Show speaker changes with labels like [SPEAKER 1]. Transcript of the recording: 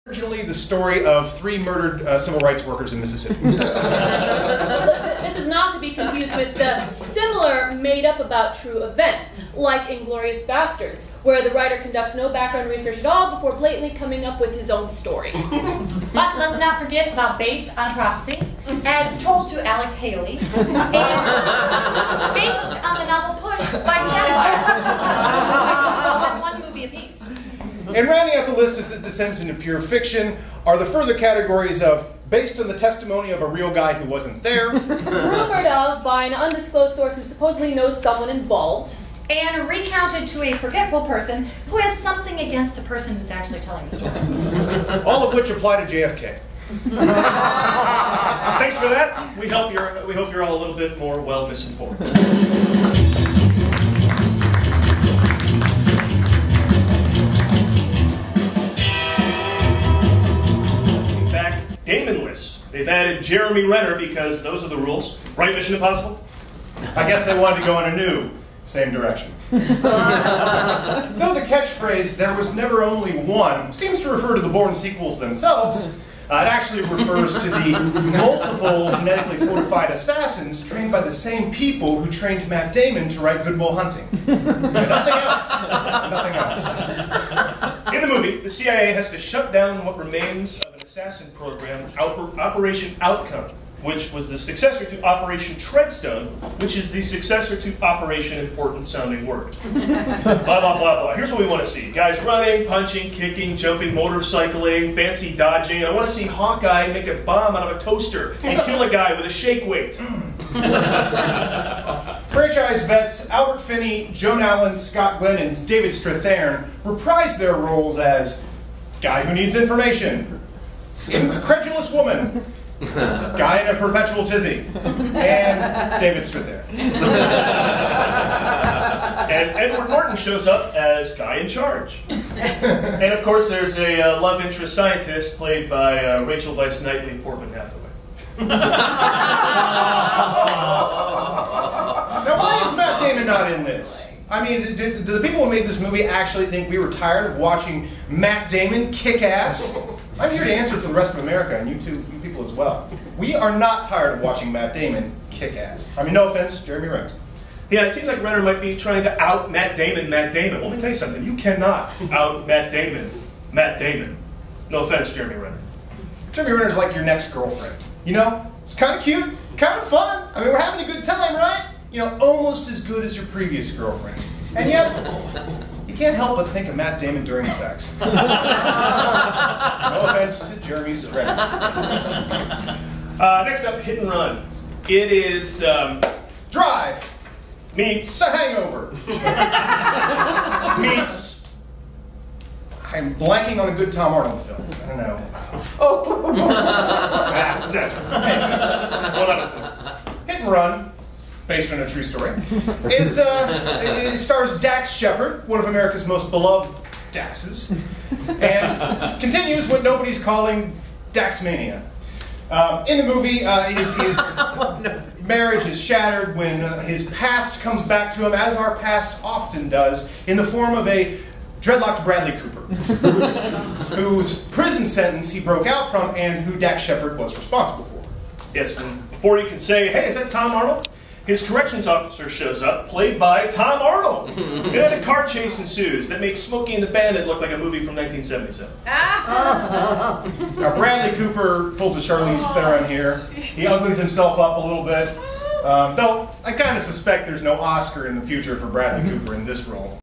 [SPEAKER 1] Originally the story of 3 murdered civil rights workers in Mississippi.
[SPEAKER 2] This is not to be confused with the similar made-up about true events, like Inglourious Basterds, where the writer conducts no background research at all before blatantly coming up with his own story.
[SPEAKER 3] But let's not forget about Based on Prophecy, as told to Alex Haley, and based on the novel Push by Sapphire. One movie apiece.
[SPEAKER 1] And rounding out the list as it descends into pure fiction are the further categories of based on the testimony of a real guy who wasn't there,
[SPEAKER 2] rumored of by an undisclosed source who supposedly knows someone involved,
[SPEAKER 3] and recounted to a forgetful person who has something against the person who's actually telling the story.
[SPEAKER 1] all of which apply to JFK.
[SPEAKER 4] Thanks for that. We hope you're all a little bit more well misinformed. Damonless. They've added Jeremy Renner because those are the rules. Right, Mission Impossible?
[SPEAKER 1] I guess they wanted to go in a new, same direction. Though the catchphrase, "there was never only one," seems to refer to the Bourne sequels themselves, it actually refers to the multiple genetically fortified assassins trained by the same people who trained Matt Damon to write Good Will Hunting. Nothing else. Nothing else.
[SPEAKER 4] In the movie, the CIA has to shut down what remains of an assassin program, Operation Outcome, which was the successor to Operation Treadstone, which is the successor to Operation Important Sounding Word. Blah, blah, blah, blah. Here's what we want to see. Guys running, punching, kicking, jumping, motorcycling, fancy dodging. I want to see Hawkeye make a bomb out of a toaster and kill a guy with a shake weight.
[SPEAKER 1] Franchise vets Albert Finney, Joan Allen, Scott Glenn, and David Strathairn reprise their roles as guy who needs information, incredulous woman, guy in a perpetual tizzy, and David Strathairn.
[SPEAKER 4] And Edward Norton shows up as guy in charge. And of course there's a love interest scientist played by Rachel Weisz Knightley Portman Hathaway.
[SPEAKER 1] Now, why is Matt Damon not in this? I mean, do the people who made this movie actually think we were tired of watching Matt Damon kick ass? I'm here to answer for the rest of America, and you people as well. We are not tired of watching Matt Damon kick ass. I mean, no offense, Jeremy Renner.
[SPEAKER 4] Yeah, it seems like Renner might be trying to out Matt Damon. Let me tell you something. You cannot out Matt Damon. No offense, Jeremy Renner.
[SPEAKER 1] Jeremy Renner's like your next girlfriend. You know, it's kind of cute, kind of fun. I mean, we're having a good time, right? You know, almost as good as your previous girlfriend. And yet, you can't help but think of Matt Damon during sex. No offense to Jeremy's Renner.
[SPEAKER 4] Next up, Hit and Run. It is
[SPEAKER 1] Drive
[SPEAKER 4] meets
[SPEAKER 1] The Hangover.
[SPEAKER 4] meets.
[SPEAKER 1] I'm blanking on a good Tom Arnold film. I don't know.
[SPEAKER 4] It's natural. What other film?
[SPEAKER 1] Hit and Run, based on a true story, it stars Dax Shepard, one of America's most beloved Daxes, and continues what nobody's calling Daxmania. In the movie, his marriage is shattered when his past comes back to him, as our past often does, in the form of a dreadlocked Bradley Cooper, whose prison sentence he broke out from and who Dax Shepard was responsible for.
[SPEAKER 4] Yes, and before you can say, hey, is that Tom Arnold? His corrections officer shows up, played by Tom Arnold. And then a car chase ensues that makes Smokey and the Bandit look like a movie from 1977.
[SPEAKER 1] Now, Bradley Cooper pulls a Charlize Theron here. He uglies himself up a little bit. Though, I kind of suspect there's no Oscar in the future for Bradley Cooper in this role.